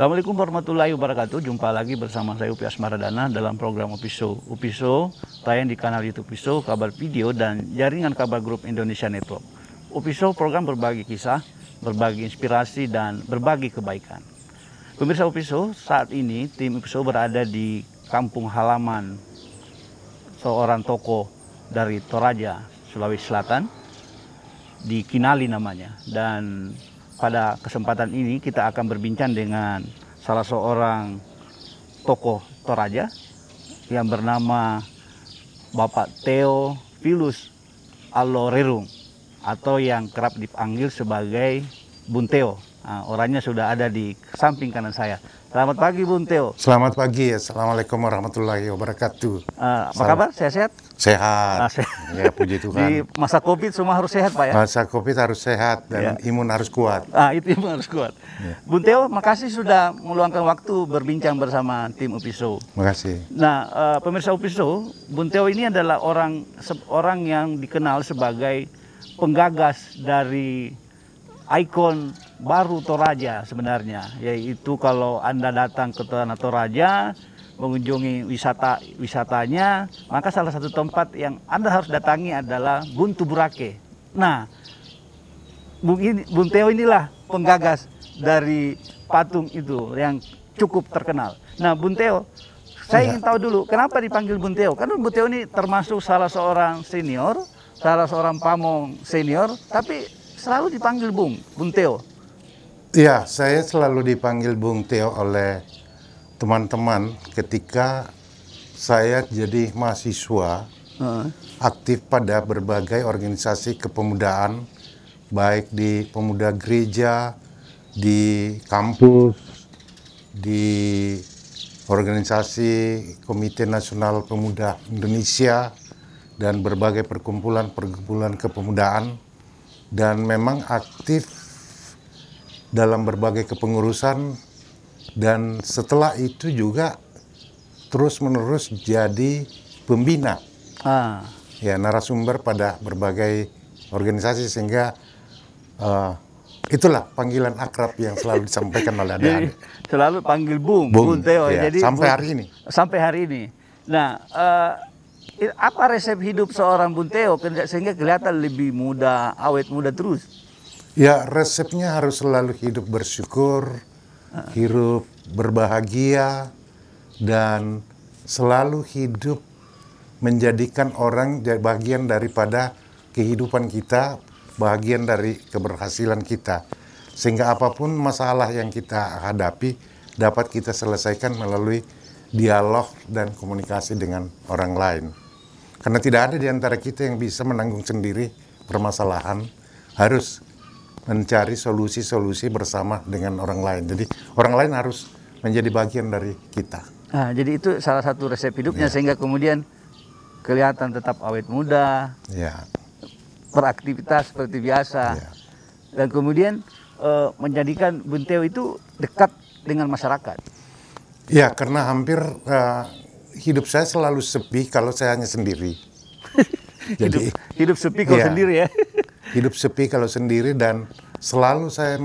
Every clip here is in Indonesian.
Assalamualaikum warahmatullahi wabarakatuh. Jumpa lagi bersama saya Upi Asmaradana dalam program Upiso. Upiso tayang di kanal YouTube Upiso, Kabar Video, dan jaringan Kabar Grup Indonesia Network. Upiso program berbagi kisah, berbagi inspirasi, dan berbagi kebaikan. Pemirsa Upiso, saat ini tim Upiso berada di kampung halaman seorang tokoh dari Toraja, Sulawesi Selatan, di Kinali namanya. Dan pada kesempatan ini kita akan berbincang dengan salah seorang tokoh Toraja yang bernama Bapak Theophilus Alorerung, atau yang kerap dipanggil sebagai Bung Theo. Nah, orangnya sudah ada di samping kanan saya. Selamat pagi Bung Theo. Selamat pagi, Assalamualaikum warahmatullahi wabarakatuh. Apa kabar? Sehat-sehat? Sehat. Ya, puji Tuhan. Di masa Covid semua harus sehat Pak ya? Masa Covid harus sehat dan imun harus kuat. Itu imun harus kuat. Bung Theo, makasih sudah meluangkan waktu berbincang bersama tim Upiso. Makasih. Nah, pemirsa Upiso, Bung Theo ini adalah orang yang dikenal sebagai penggagas dari ikon baru Toraja sebenarnya, yaitu kalau Anda datang ke Tanah Toraja mengunjungi wisatanya, maka salah satu tempat yang Anda harus datangi adalah Buntu Burake. Nah, Bung Theo inilah penggagas dari patung itu yang cukup terkenal. Nah, Bung Theo, saya ingin tahu dulu kenapa dipanggil Bung Theo? Karena Bung Theo ini termasuk salah seorang senior, salah seorang pamong senior, tapi selalu dipanggil Bung Theo. Ya, saya selalu dipanggil Bung Theo oleh teman-teman ketika saya jadi mahasiswa aktif pada berbagai organisasi kepemudaan, baik di pemuda gereja, di kampus, di organisasi Komite Nasional Pemuda Indonesia, dan berbagai perkumpulan-perkumpulan kepemudaan, dan memang aktif dalam berbagai kepengurusan, dan setelah itu juga terus-menerus jadi pembina, ya, narasumber pada berbagai organisasi, sehingga itulah panggilan akrab yang selalu disampaikan oleh adik-adik. Selalu panggil Bung Theo. Ya, jadi sampai hari ini. Sampai hari ini. Nah, apa resep hidup seorang Bung Theo sehingga kelihatan lebih muda, awet muda terus? Ya, resepnya harus selalu hidup bersyukur, hidup berbahagia, dan selalu hidup menjadikan orang bagian daripada kehidupan kita, bagian dari keberhasilan kita. Sehingga apapun masalah yang kita hadapi dapat kita selesaikan melalui dialog dan komunikasi dengan orang lain. Karena tidak ada di antara kita yang bisa menanggung sendiri permasalahan, harus mencari solusi-solusi bersama dengan orang lain. Jadi orang lain harus menjadi bagian dari kita. Nah, jadi itu salah satu resep hidupnya, sehingga kemudian kelihatan tetap awet muda, beraktivitas seperti biasa, dan kemudian menjadikan Bung Theo itu dekat dengan masyarakat. Ya, karena hampir hidup saya selalu sepi kalau saya hanya sendiri. Jadi hidup sepi kalau sendiri ya. Hidup sepi kalau sendiri, dan selalu saya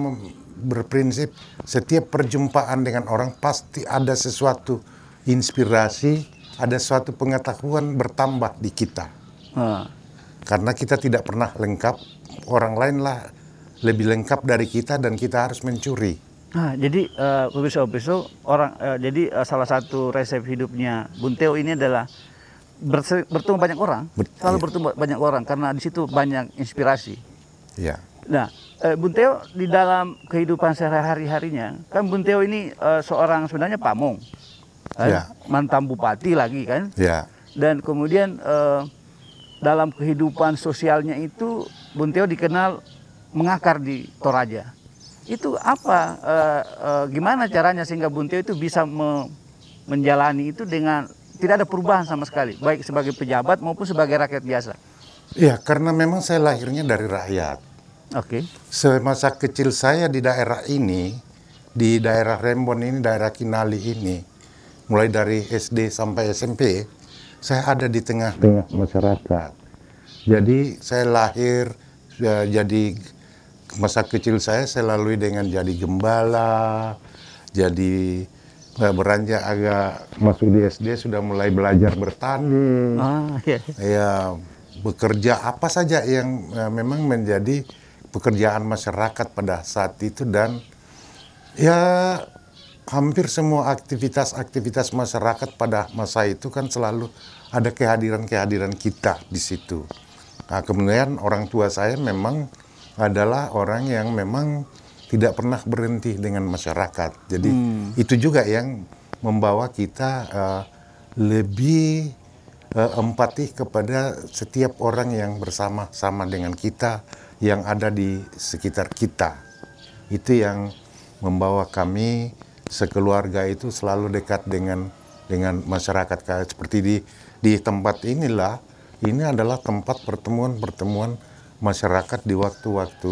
berprinsip setiap perjumpaan dengan orang pasti ada sesuatu inspirasi, ada suatu pengetahuan bertambah di kita. Karena kita tidak pernah lengkap, orang lain lah lebih lengkap dari kita, dan kita harus mencuri. Nah, jadi pemirsa jadi salah satu resep hidupnya Bung Theo ini adalah bertemu banyak orang, selalu bertemu banyak orang, karena di situ banyak inspirasi. Ya. Nah, Bung Theo di dalam kehidupan sehari-harinya, kan Bung Theo ini seorang sebenarnya pamong, mantan bupati lagi kan, dan kemudian dalam kehidupan sosialnya itu Bung Theo dikenal mengakar di Toraja. Itu apa, gimana caranya sehingga Bung Theo itu bisa menjalani itu dengan tidak ada perubahan sama sekali, baik sebagai pejabat maupun sebagai rakyat biasa? Ya, karena memang saya lahirnya dari rakyat. Semasa kecil saya di daerah ini, di daerah Rembon ini, daerah Kinali ini, mulai dari SD sampai SMP, saya ada di tengah-tengah masyarakat. Jadi saya lahir, jadi masa kecil saya lalui dengan jadi gembala, jadi beranjak agak masuk di SD sudah mulai belajar bertani, Iya. ya bekerja apa saja yang memang menjadi pekerjaan masyarakat pada saat itu, dan ya hampir semua aktivitas-aktivitas masyarakat pada masa itu kan selalu ada kehadiran-kehadiran kita di situ. Nah, kemudian orang tua saya memang adalah orang yang memang tidak pernah berhenti dengan masyarakat. Jadi itu juga yang membawa kita lebih empati kepada setiap orang yang bersama-sama dengan kita, yang ada di sekitar kita. Itu yang membawa kami sekeluarga itu selalu dekat dengan masyarakat. Kayak seperti di tempat inilah, ini adalah tempat pertemuan masyarakat di waktu-waktu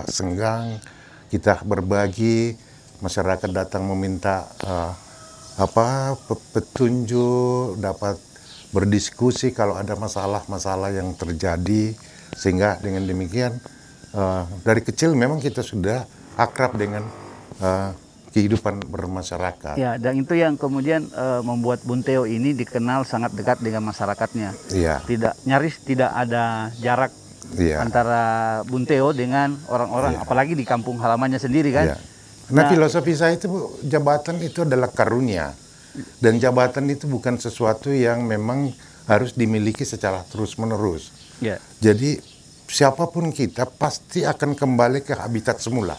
senggang. Kita berbagi, masyarakat datang meminta petunjuk, dapat berdiskusi kalau ada masalah-masalah yang terjadi, sehingga dengan demikian dari kecil memang kita sudah akrab dengan kehidupan bermasyarakat. Ya, dan itu yang kemudian membuat Bunteo ini dikenal sangat dekat dengan masyarakatnya. Iya. Nyaris tidak ada jarak antara Bunteo dengan orang-orang, apalagi di kampung halamannya sendiri kan. Iya. Nah, filosofi saya itu, jabatan itu adalah karunia. Dan jabatan itu bukan sesuatu yang memang harus dimiliki secara terus-menerus. Ya. Jadi siapapun kita pasti akan kembali ke habitat semula.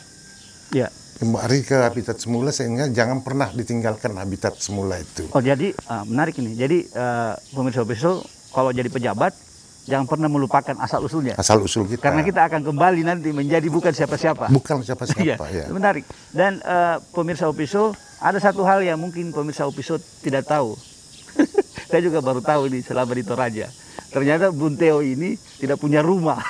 Ya. Kembali ke habitat semula, sehingga jangan pernah ditinggalkan habitat semula itu. Oh, jadi menarik ini. Jadi pemirsa-pemirsa, kalau jadi pejabat jangan pernah melupakan asal-usulnya. Asal-usul kita. Karena kita akan kembali nanti menjadi bukan siapa-siapa. Bukan siapa-siapa, ya. Menarik. Dan pemirsa Upiso, ada satu hal yang mungkin pemirsa Upiso tidak tahu. Saya juga baru tahu ini selama di Toraja. Ternyata Bunteo ini tidak punya rumah.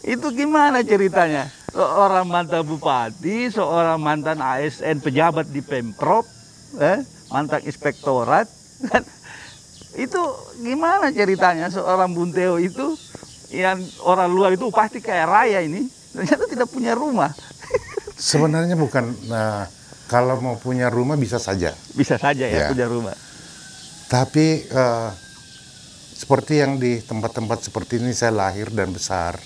Itu gimana ceritanya? Seorang mantan bupati, seorang mantan ASN pejabat di Pemprov, mantan inspektorat, itu gimana ceritanya seorang Bunteo itu yang orang luar itu pasti kayak raya ini, ternyata tidak punya rumah. Sebenarnya bukan, kalau mau punya rumah bisa saja. Bisa saja ya punya rumah. Tapi seperti yang di tempat-tempat seperti ini saya lahir dan besar,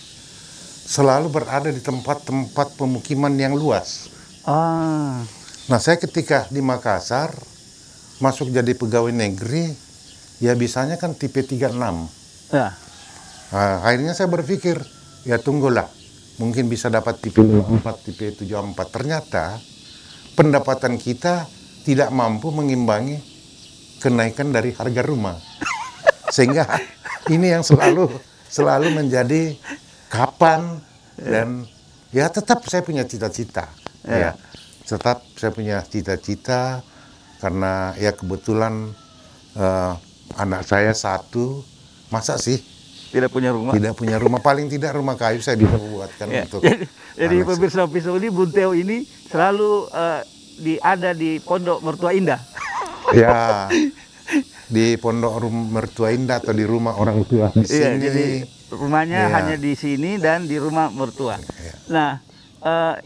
selalu berada di tempat-tempat pemukiman yang luas. Nah, saya ketika di Makassar masuk jadi pegawai negeri, ya bisanya kan tipe 36. Ya. Akhirnya saya berpikir, ya tunggulah, mungkin bisa dapat tipe 54, tipe 74. Ternyata pendapatan kita tidak mampu mengimbangi kenaikan dari harga rumah. Sehingga ini yang selalu menjadi kapan, dan ya tetap saya punya cita-cita. Ya, tetap saya punya cita-cita karena ya kebetulan anak saya satu, masa sih tidak punya rumah? Tidak punya rumah, paling tidak rumah kayu saya bisa buatkan untuk. Jadi pemirsa Upiso ini, Bunteo ini selalu ada di Pondok Mertua Indah. Ya, di Pondok Mertua Indah atau di rumah orang tua di sini. Jadi rumahnya hanya di sini dan di rumah mertua. Nah,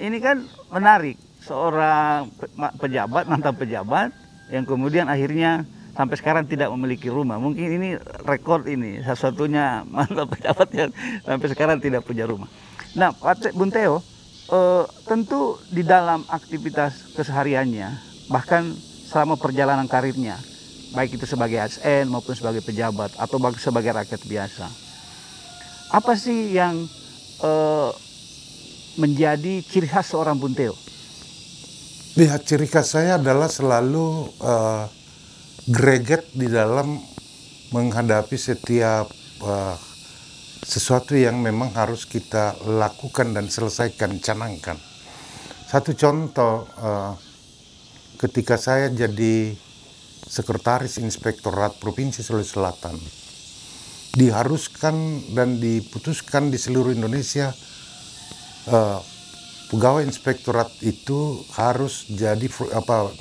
ini kan menarik, seorang pejabat, mantan pejabat yang kemudian akhirnya sampai sekarang tidak memiliki rumah. Mungkin ini rekor ini, satu-satunya mantan pejabat yang sampai sekarang tidak punya rumah. Nah, Pak Bunteo, tentu di dalam aktivitas kesehariannya, bahkan selama perjalanan karirnya, baik itu sebagai ASN maupun sebagai pejabat atau sebagai rakyat biasa, apa sih yang menjadi ciri khas seorang Bunteo? Lihat, ciri khas saya adalah selalu greget di dalam menghadapi setiap sesuatu yang memang harus kita lakukan dan selesaikan, canangkan. Satu contoh, ketika saya jadi Sekretaris Inspektorat Provinsi Sulawesi Selatan, diharuskan dan diputuskan di seluruh Indonesia pegawai inspektorat itu harus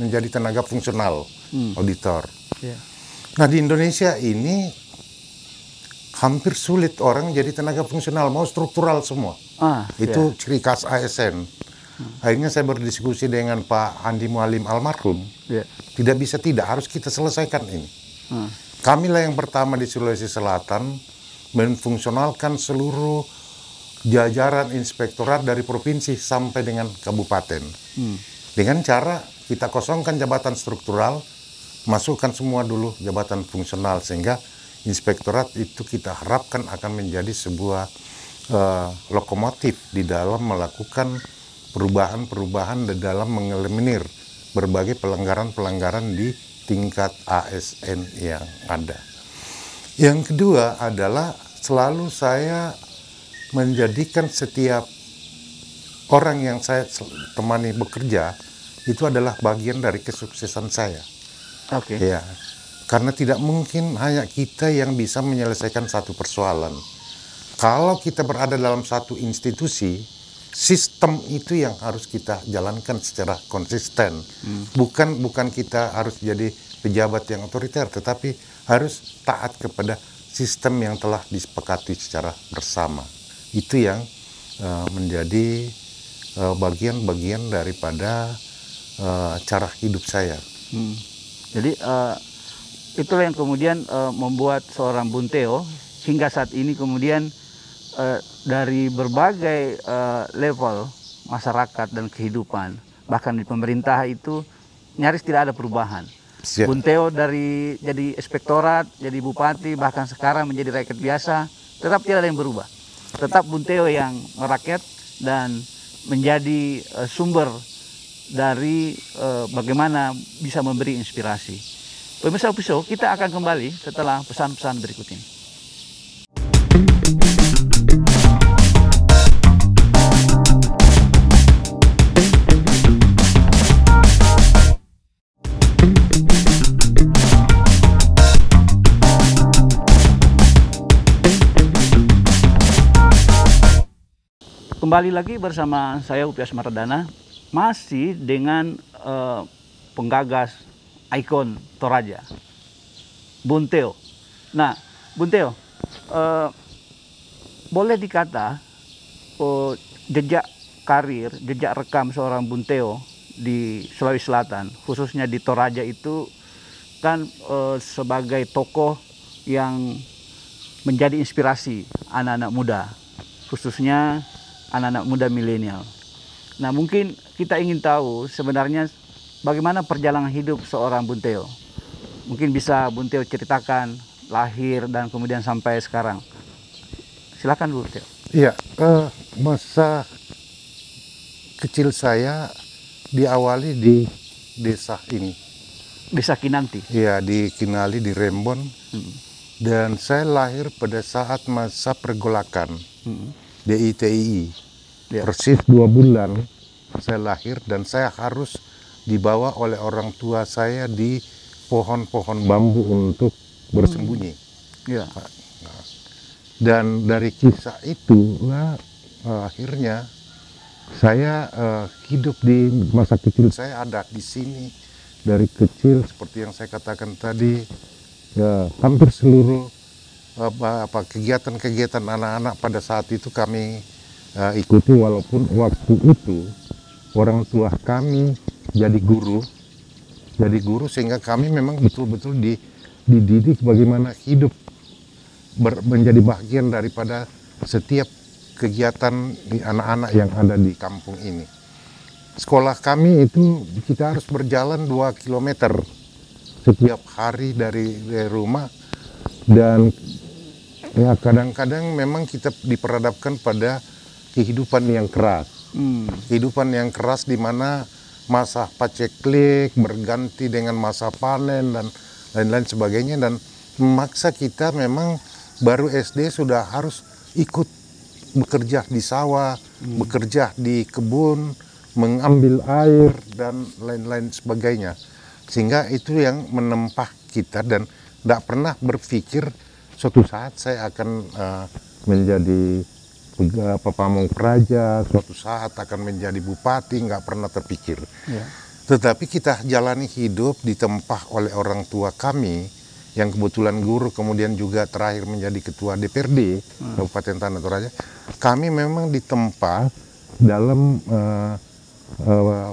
menjadi tenaga fungsional, auditor. Nah, di Indonesia ini hampir sulit orang jadi tenaga fungsional, mau struktural semua. Itu ciri khas ASN. Akhirnya saya berdiskusi dengan Pak Andi Mualim almarhum. Tidak bisa tidak, harus kita selesaikan ini. Kamilah yang pertama di Sulawesi Selatan memfungsionalkan seluruh jajaran inspektorat dari provinsi sampai dengan kabupaten. Dengan cara kita kosongkan jabatan struktural, masukkan semua dulu jabatan fungsional, sehingga inspektorat itu kita harapkan akan menjadi sebuah lokomotif di dalam melakukan perubahan-perubahan di dalam mengeliminir berbagai pelanggaran-pelanggaran di tingkat ASN yang ada. Yang kedua adalah selalu saya menjadikan setiap orang yang saya temani bekerja itu adalah bagian dari kesuksesan saya. Ya, karena tidak mungkin hanya kita yang bisa menyelesaikan satu persoalan. Kalau kita berada dalam satu institusi, sistem itu yang harus kita jalankan secara konsisten. Bukan kita harus jadi pejabat yang otoriter, tetapi harus taat kepada sistem yang telah disepakati secara bersama. Itu yang menjadi bagian-bagian daripada cara hidup saya. Jadi itulah yang kemudian membuat seorang Bung Theo hingga saat ini kemudian dari berbagai level masyarakat dan kehidupan, bahkan di pemerintah itu nyaris tidak ada perubahan. Bung Theo dari jadi inspektorat, jadi bupati, bahkan sekarang menjadi rakyat biasa, tetap tidak ada yang berubah. Tetap Bung Theo yang merakyat dan menjadi sumber dari bagaimana bisa memberi inspirasi. Pemirsa Opiso, kita akan kembali setelah pesan-pesan berikut ini. Kembali lagi bersama saya Upi Asmaradana, masih dengan penggagas ikon Toraja, Bung Theo. Nah, Bung Theo, boleh dikata jejak karir, jejak rekam seorang Bung Theo di Sulawesi Selatan, khususnya di Toraja itu kan sebagai tokoh yang menjadi inspirasi anak-anak muda, khususnya anak-anak muda milenial. Nah, mungkin kita ingin tahu sebenarnya bagaimana perjalanan hidup seorang Bung Theo. Mungkin bisa Bung Theo ceritakan lahir dan kemudian sampai sekarang. Silakan Bung Theo. Iya, masa kecil saya diawali di desa ini. Desa Kinanti? Iya, di Kinali, di Rembon. Dan saya lahir pada saat masa pergolakan. DITII, persis 2 bulan saya lahir, dan saya harus dibawa oleh orang tua saya di pohon-pohon bambu untuk bersembunyi. Dan dari kisah itu akhirnya saya hidup di masa kecil saya ada di sini dari kecil, seperti yang saya katakan tadi, hampir seluruh kegiatan-kegiatan anak-anak pada saat itu kami ikuti, walaupun waktu itu orang tua kami jadi guru sehingga kami memang betul-betul dididik bagaimana hidup menjadi bagian daripada setiap kegiatan anak-anak yang ada di kampung ini. Sekolah kami itu kita harus berjalan 2 km setiap hari dari rumah, dan ya kadang-kadang memang kita diperhadapkan pada kehidupan yang keras. Kehidupan yang keras di mana masa paceklik berganti dengan masa panen dan lain-lain sebagainya, dan memaksa kita memang baru SD sudah harus ikut bekerja di sawah, bekerja di kebun, mengambil air dan lain-lain sebagainya. Sehingga itu yang menempah kita, dan tidak pernah berpikir suatu saat saya akan menjadi pamong praja, suatu saat akan menjadi bupati, nggak pernah terpikir. Tetapi kita jalani hidup ditempah oleh orang tua kami, yang kebetulan guru, kemudian juga terakhir menjadi ketua DPRD Kabupaten Tanah Toraja. Kami memang ditempa dalam eh,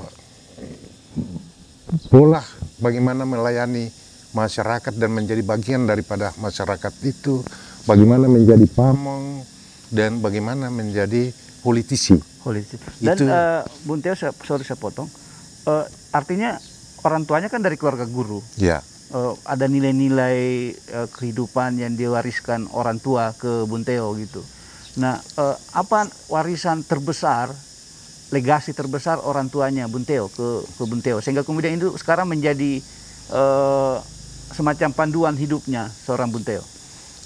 pola bagaimana melayani masyarakat dan menjadi bagian daripada masyarakat itu, bagaimana menjadi pamong dan bagaimana menjadi politisi. Dan Itu Bung Teo, sorry saya potong. Artinya orang tuanya kan dari keluarga guru. ya. Ada nilai-nilai kehidupan yang diwariskan orang tua ke Bung Teo gitu. Nah, apa warisan terbesar, legasi terbesar orang tuanya Bung Teo ke Bung Teo, sehingga kemudian itu sekarang menjadi semacam panduan hidupnya seorang Bung Teo?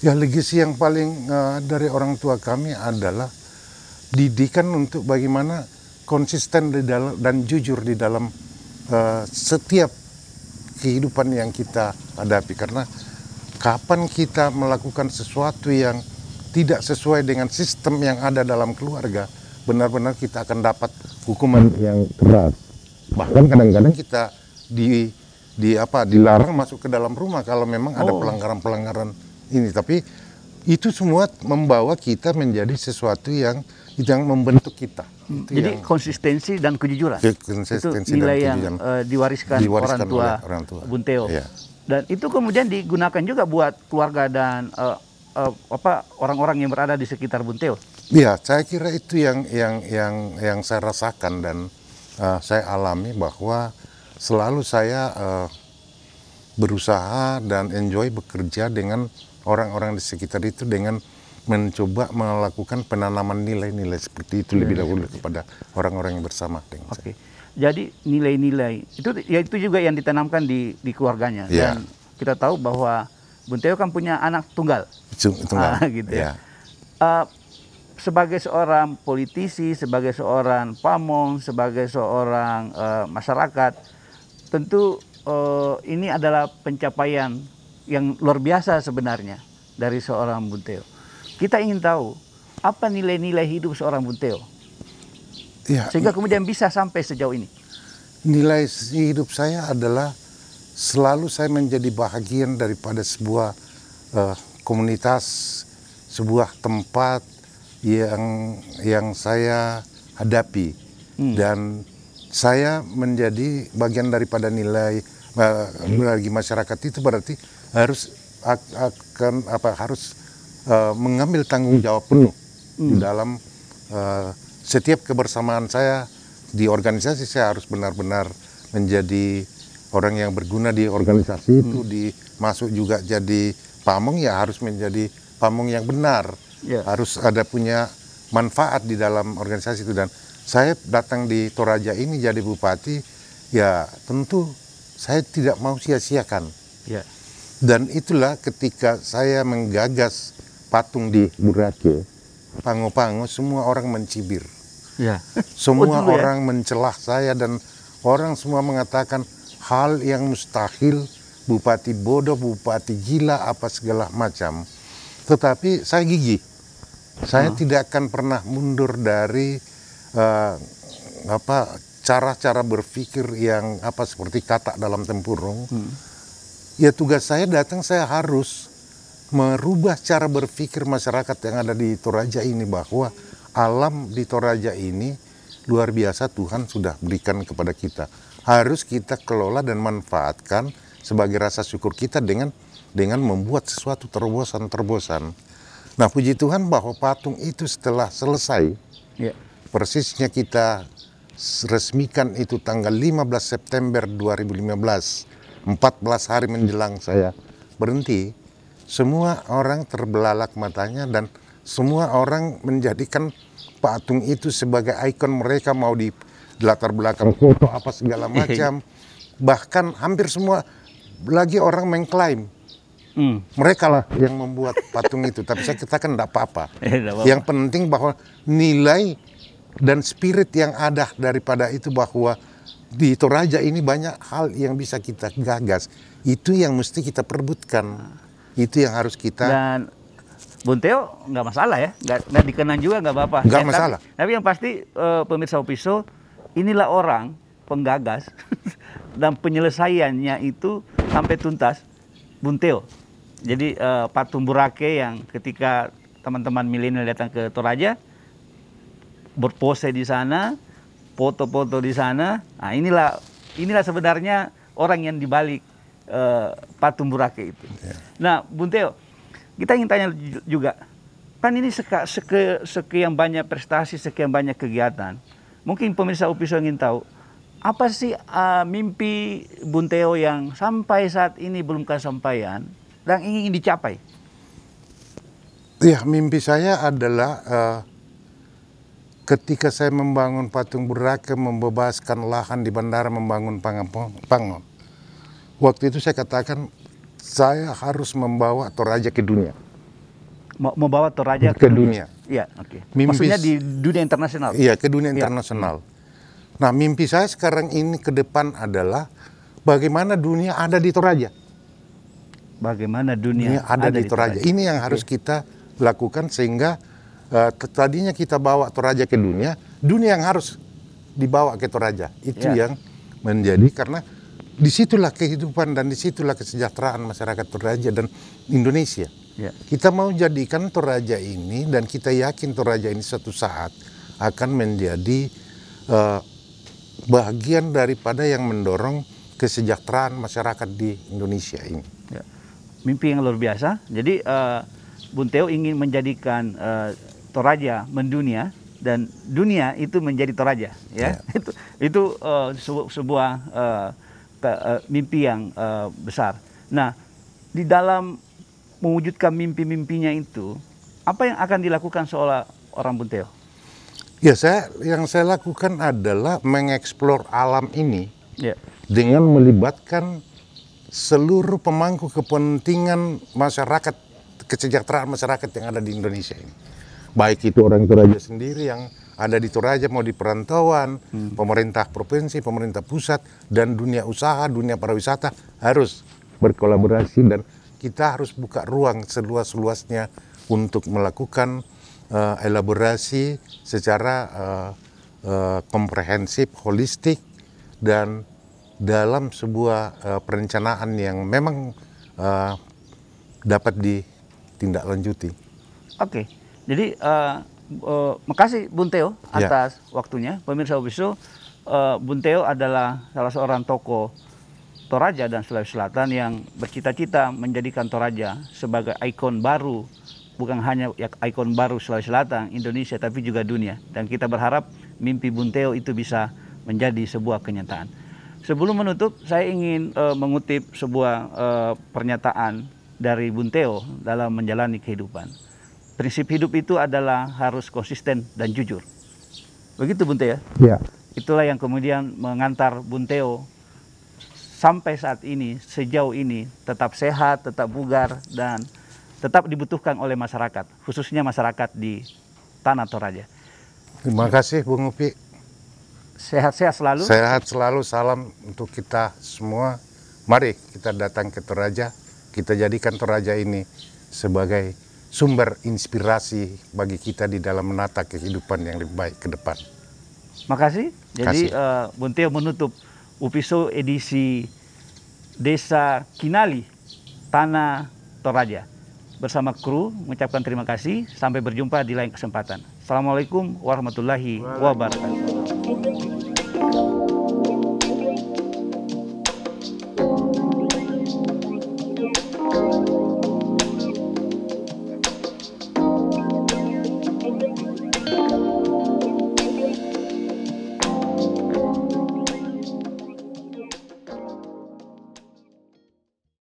Ya, legasi yang paling dari orang tua kami adalah didikan untuk bagaimana konsisten di dalam dan jujur di dalam setiap kehidupan yang kita hadapi. Karena kapan kita melakukan sesuatu yang tidak sesuai dengan sistem yang ada dalam keluarga, benar-benar kita akan dapat hukuman yang keras. Bahkan kadang-kadang kita dilarang masuk ke dalam rumah kalau memang ada pelanggaran-pelanggaran ini. Tapi itu semua membawa kita menjadi sesuatu yang membentuk kita. Jadi konsistensi dan kejujuran. Konsistensi itu nilai dan yang diwariskan orang tua Bung Teo. Ya. Dan itu kemudian digunakan juga buat keluarga dan orang-orang yang berada di sekitar Bung Teo. Ya, saya kira itu yang saya rasakan dan saya alami, bahwa selalu saya berusaha dan enjoy bekerja dengan orang-orang di sekitar itu dengan mencoba melakukan penanaman nilai-nilai seperti itu lebih dahulu kepada orang-orang yang bersama dengan saya. Jadi nilai-nilai itu juga yang ditanamkan di keluarganya. Dan kita tahu bahwa Bung Teo kan punya anak tunggal. Tunggal. Gitu ya. Sebagai seorang politisi, sebagai seorang pamong, sebagai seorang masyarakat, tentu ini adalah pencapaian yang luar biasa sebenarnya dari seorang Bung Teo. Kita ingin tahu apa nilai-nilai hidup seorang Bung Teo, sehingga kemudian bisa sampai sejauh ini. Nilai hidup saya adalah selalu saya menjadi bahagian daripada sebuah komunitas, sebuah tempat yang saya hadapi, dan saya menjadi bagian daripada nilai bagi masyarakat itu. Berarti harus mengambil tanggung jawab penuh di dalam setiap kebersamaan saya di organisasi. Saya harus benar-benar menjadi orang yang berguna di organisasi itu. Masuk juga jadi pamong, ya harus menjadi pamong yang benar. Harus ada punya manfaat di dalam organisasi itu. Dan saya datang di Toraja ini jadi bupati, ya tentu saya tidak mau sia-siakan. Dan itulah ketika saya menggagas patung di Burake, Pango-Pango, semua orang mencibir. Semua orang mencelah saya dan orang semua mengatakan hal yang mustahil, bupati bodoh, bupati gila, apa segala macam. Tetapi saya gigih. Saya tidak akan pernah mundur dari cara-cara berpikir yang seperti katak dalam tempurung. Ya, tugas saya datang, saya harus merubah cara berpikir masyarakat yang ada di Toraja ini, bahwa alam di Toraja ini luar biasa, Tuhan sudah berikan kepada kita. Harus kita kelola dan manfaatkan sebagai rasa syukur kita dengan membuat sesuatu terobosan-terobosan. Nah, puji Tuhan bahwa patung itu setelah selesai, persisnya kita resmikan itu tanggal 15 September 2015, 14 hari menjelang saya berhenti. Semua orang terbelalak matanya dan semua orang menjadikan patung itu sebagai ikon mereka, mau di latar belakang foto apa segala macam. Bahkan hampir semua lagi orang mengklaim mereka lah yang membuat patung itu. Tapi saya katakan tidak apa-apa. Yang penting bahwa nilai dan spirit yang ada daripada itu, bahwa di Toraja ini banyak hal yang bisa kita gagas. Itu yang mesti kita perebutkan. Itu yang harus kita. Dan Bung Teo nggak masalah ya, nggak dikenang juga nggak apa-apa. Nggak masalah. Tapi yang pasti pemirsa Opiso, inilah orang penggagas dan penyelesaiannya itu sampai tuntas Bung Teo. Jadi patung Burake yang ketika teman-teman milenial datang ke Toraja, berpose di sana, foto-foto di sana. Nah, inilah sebenarnya orang yang dibalik patung Boracay itu. Nah, Bung Theo, kita ingin tanya juga, kan ini sekian banyak prestasi, sekian banyak kegiatan. Mungkin pemirsa Upiso ingin tahu, apa sih mimpi Bung Theo yang sampai saat ini belum kesampaian dan ingin dicapai? Ya, mimpi saya adalah ketika saya membangun patung Boracay, membebaskan lahan di bandara, membangun Pangon. Waktu itu saya katakan, saya harus membawa Toraja ke dunia. Membawa Toraja ke dunia. Iya, oke. Mimpi, maksudnya di dunia internasional? Iya, ke dunia internasional. Nah, mimpi saya sekarang ini ke depan adalah bagaimana dunia ada di Toraja. Bagaimana dunia ada di Toraja. Ini yang harus kita lakukan sehingga tadinya kita bawa Toraja ke dunia yang harus dibawa ke Toraja. Itu yang menjadi, karena disitulah kehidupan dan disitulah kesejahteraan masyarakat Toraja dan Indonesia. Kita mau jadikan Toraja ini, dan kita yakin Toraja ini suatu saat akan menjadi bagian daripada yang mendorong kesejahteraan masyarakat di Indonesia ini. Mimpi yang luar biasa. Jadi Bung Theo ingin menjadikan Toraja mendunia dan dunia itu menjadi Toraja. Itu sebuah mimpi yang besar. Nah, di dalam mewujudkan mimpi-mimpinya itu, apa yang akan dilakukan seorang Bung Theo? Ya, yang saya lakukan adalah mengeksplor alam ini dengan melibatkan seluruh pemangku kepentingan masyarakat, kesejahteraan masyarakat yang ada di Indonesia ini. Baik itu orang Toraja sendiri yang ada di Toraja, mau di perantauan, pemerintah provinsi, pemerintah pusat, dan dunia usaha, dunia pariwisata harus berkolaborasi, dan kita harus buka ruang seluas-luasnya untuk melakukan elaborasi secara komprehensif, holistik, dan dalam sebuah perencanaan yang memang dapat ditindaklanjuti. Oke, jadi makasih Bung Theo atas waktunya. Pemirsa Upiso, Bung Theo adalah salah seorang tokoh Toraja dan Sulawesi Selatan yang bercita-cita menjadikan Toraja sebagai ikon baru, bukan hanya ikon baru Sulawesi Selatan, Indonesia, tapi juga dunia. Dan kita berharap mimpi Bung Theo itu bisa menjadi sebuah kenyataan. Sebelum menutup, saya ingin mengutip sebuah pernyataan dari Bung Theo dalam menjalani kehidupan. Prinsip hidup itu adalah harus konsisten dan jujur. Begitu Bung Theo? Ya. Itulah yang kemudian mengantar Bung Theo sampai saat ini, sejauh ini, tetap sehat, tetap bugar, dan tetap dibutuhkan oleh masyarakat, khususnya masyarakat di Tanah Toraja. Terima kasih Bung Upi. Sehat-sehat selalu. Sehat selalu, salam untuk kita semua. Mari kita datang ke Toraja, kita jadikan Toraja ini sebagai sumber inspirasi bagi kita di dalam menata kehidupan yang lebih baik ke depan. Makasih. Jadi Bung Theo menutup Upiso edisi Desa Kinali, Tanah Toraja. Bersama kru mengucapkan terima kasih. Sampai berjumpa di lain kesempatan. Assalamualaikum warahmatullahi wabarakatuh.